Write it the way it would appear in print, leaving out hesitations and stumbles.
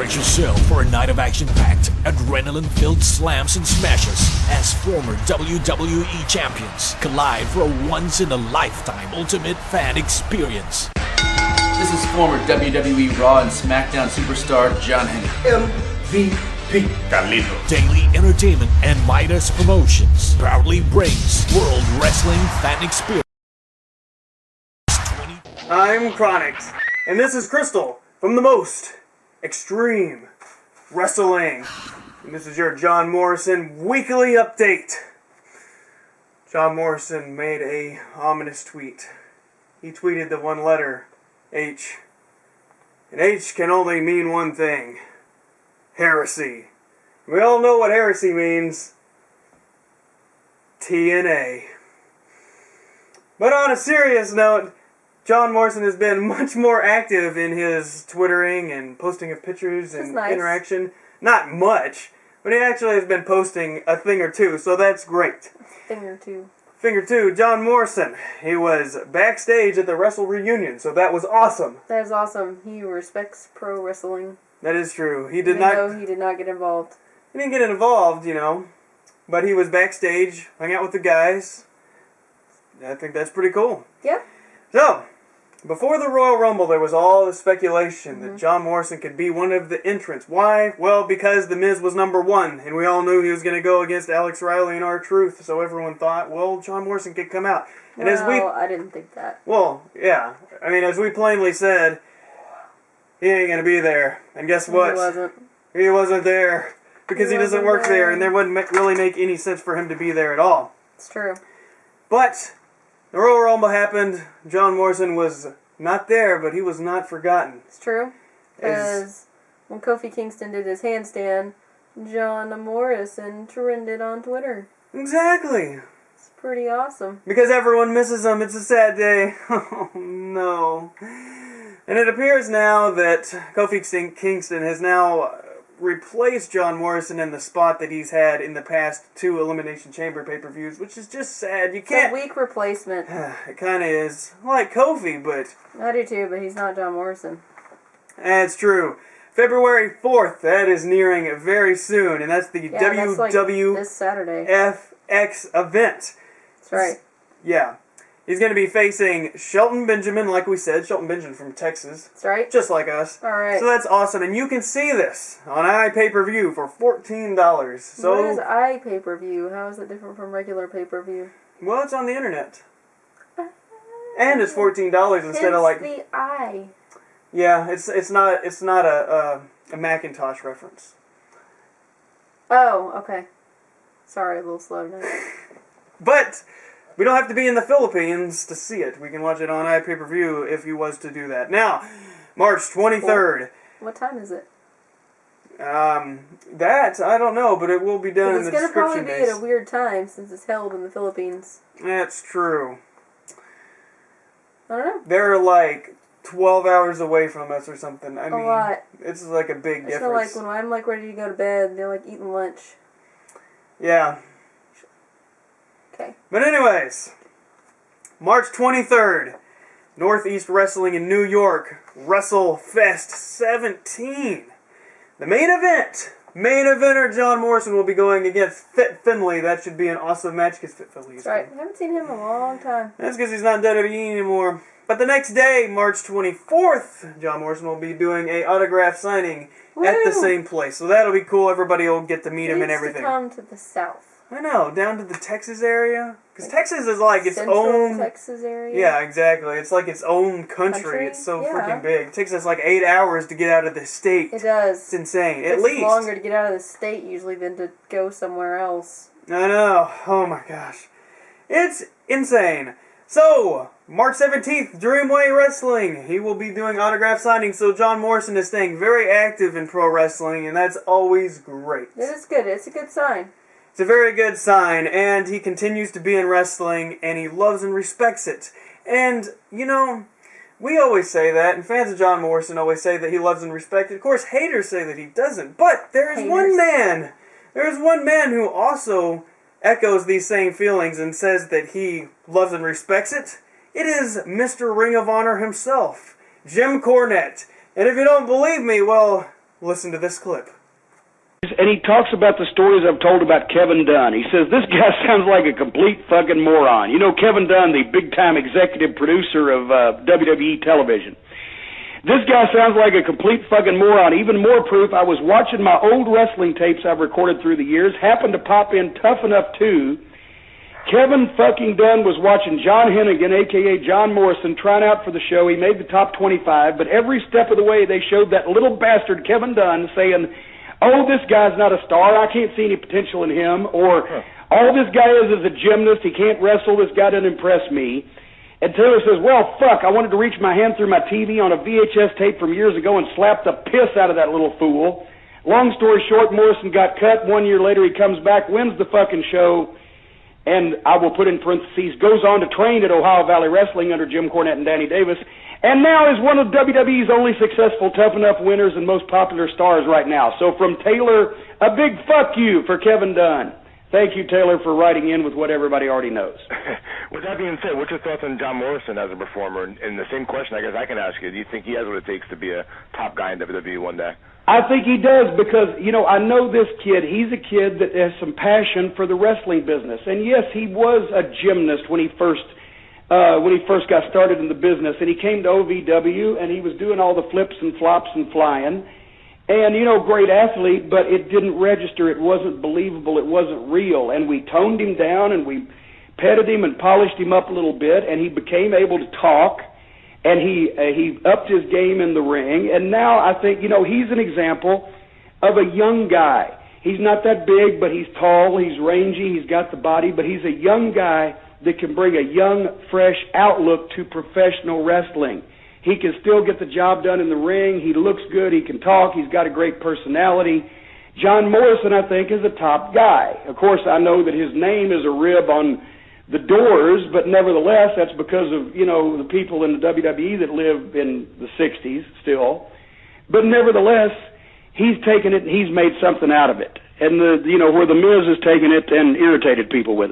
Brace yourself for a night of action-packed, adrenaline-filled slams and smashes as former WWE champions collide for a once-in-a-lifetime ultimate fan experience. This is former WWE Raw and SmackDown superstar John Henry. MVP Carlito. Daily Entertainment and Midas Promotions proudly brings World Wrestling Fan Experience. I'm Chronix, and this is Crystal from the most extreme wrestling. And this is your John Morrison weekly update. John Morrison made a ominous tweet. He tweeted the one letter, H. And H can only mean one thing. Heresy. We all know what heresy means. TNA. But on a serious note, John Morrison has been much more active in his Twittering and posting of pictures and interaction. Not much, but he actually has been posting a thing or two, so that's great. Thing or two. John Morrison. He was backstage at the Wrestle Reunion, so that was awesome. That is awesome. He respects pro wrestling. That is true. He did not get involved. He didn't get involved, you know, but he was backstage, hung out with the guys. I think that's pretty cool. Yeah. So, before the Royal Rumble, there was all the speculation that John Morrison could be one of the entrants. Why? Well, because The Miz was number one, and we all knew he was going to go against Alex Riley and R-Truth, so everyone thought, well, John Morrison could come out. And I didn't think that. Well, yeah. I mean, as we plainly said, he ain't going to be there. And guess what? He wasn't. He wasn't there, because he doesn't work there, and there wouldn't really make any sense for him to be there at all. It's true. But the Royal Rumble happened. John Morrison was not there, but he was not forgotten. It's true. Because when Kofi Kingston did his handstand, John Morrison trended on Twitter. Exactly. It's pretty awesome. Because everyone misses him. It's a sad day. Oh, no. And it appears now that Kofi Kingston has now replaced John Morrison in the spot that he's had in the past two Elimination Chamber pay-per-views, which is just sad. You can't... It's a weak replacement. It kind of is. I like Kofi, but... I do too, but he's not John Morrison. That's true. February 4th, that is nearing very soon, and that's the WWF this Saturday. FX event. That's right. Yeah. He's going to be facing Shelton Benjamin, like we said. Shelton Benjamin from Texas. That's right. Just like us. All right. So that's awesome. And you can see this on iPay-Per-View for $14. So what is iPay-Per-View? How is it different from regular pay-per-view? Well, it's on the internet. And it's $14 instead of like... the I. Yeah, it's not a Macintosh reference. Oh, okay. Sorry, a little slow now. But we don't have to be in the Philippines to see it. We can watch it on iPay-Per-View if you was to do that. Now, March 23rd. What time is it? That, I don't know, but it will be done in the description. It's going to probably be at a weird time since it's held in the Philippines. That's true. I don't know. They're like 12 hours away from us or something. I mean, a lot. It's like a big difference. I feel like when I'm like ready to go to bed, they're like eating lunch. Yeah. Okay. But anyways, March 23rd, Northeast Wrestling in New York, WrestleFest 17. The main eventer John Morrison will be going against Fit Finlay. That should be an awesome match because Fit Finlay is right. I haven't seen him in a long time. That's because he's not in WWE anymore. But the next day, March 24th, John Morrison will be doing a autograph signing at the same place. So that'll be cool. Everybody will get to meet him and everything. He needs to come to the South. I know, down to the Texas area. Because Texas is like its Central own... Texas area? Yeah, exactly. It's like its own country. It's so freaking big. It takes us like 8 hours to get out of the state. It does. It's insane. It At least. It's longer to get out of the state usually than to go somewhere else. I know. Oh my gosh. It's insane. So, March 17th, Dreamway Wrestling. He will be doing autograph signings, so John Morrison is staying very active in pro wrestling, and that's always great. It is good. It's a good sign. It's a very good sign, and he continues to be in wrestling, and he loves and respects it. And, you know, we always say that, and fans of John Morrison always say that he loves and respects it. Of course, haters say that he doesn't, but there is one man who also echoes these same feelings and says that he loves and respects it. It is Mr. Ring of Honor himself, Jim Cornette. And if you don't believe me, well, Listen to this clip. And he talks about the stories I've told about Kevin Dunn. He says, this guy sounds like a complete fucking moron. You know Kevin Dunn, the big-time executive producer of WWE television. This guy sounds like a complete fucking moron. Even more proof, I was watching my old wrestling tapes I've recorded through the years, happened to pop in Tough Enough 2. Kevin fucking Dunn was watching John Hennigan, a.k.a. John Morrison, trying out for the show. He made the top 25, but every step of the way they showed that little bastard Kevin Dunn saying, oh, this guy's not a star, I can't see any potential in him, or all this guy is a gymnast, he can't wrestle, this guy doesn't impress me. And Taylor says, well, fuck, I wanted to reach my hand through my TV on a VHS tape from years ago and slap the piss out of that little fool. Long story short, Morrison got cut. 1 year later, he comes back, wins the fucking show, and I will put in parentheses, goes on to train at Ohio Valley Wrestling under Jim Cornette and Danny Davis, and now is one of WWE's only successful Tough Enough winners and most popular stars right now. So from Taylor, a big fuck you for Kevin Dunn. Thank you, Taylor, for writing in with what everybody already knows. With that being said, what's your thoughts on John Morrison as a performer? And the same question I guess I can ask you, do you think he has what it takes to be a top guy in WWE one day? I think he does because, you know, I know this kid. He's a kid that has some passion for the wrestling business. And yes, he was a gymnast when he first got started in the business. And he came to OVW and he was doing all the flips and flops and flying. And, you know, great athlete, but it didn't register. It wasn't believable. It wasn't real. And we toned him down and we petted him and polished him up a little bit, and he became able to talk. And he upped his game in the ring, and now I think, you know, he's an example of a young guy. He's not that big, but he's tall, he's rangy, he's got the body, but he's a young guy that can bring a young, fresh outlook to professional wrestling. He can still get the job done in the ring, he looks good, he can talk, he's got a great personality. John Morrison, I think, is a top guy. Of course, I know that his name is a rib on the doors, but nevertheless, that's because of, you know, the people in the WWE that live in the 60s still. But nevertheless, he's taken it and he's made something out of it. And, you know, where the Miz has taken it and irritated people with it.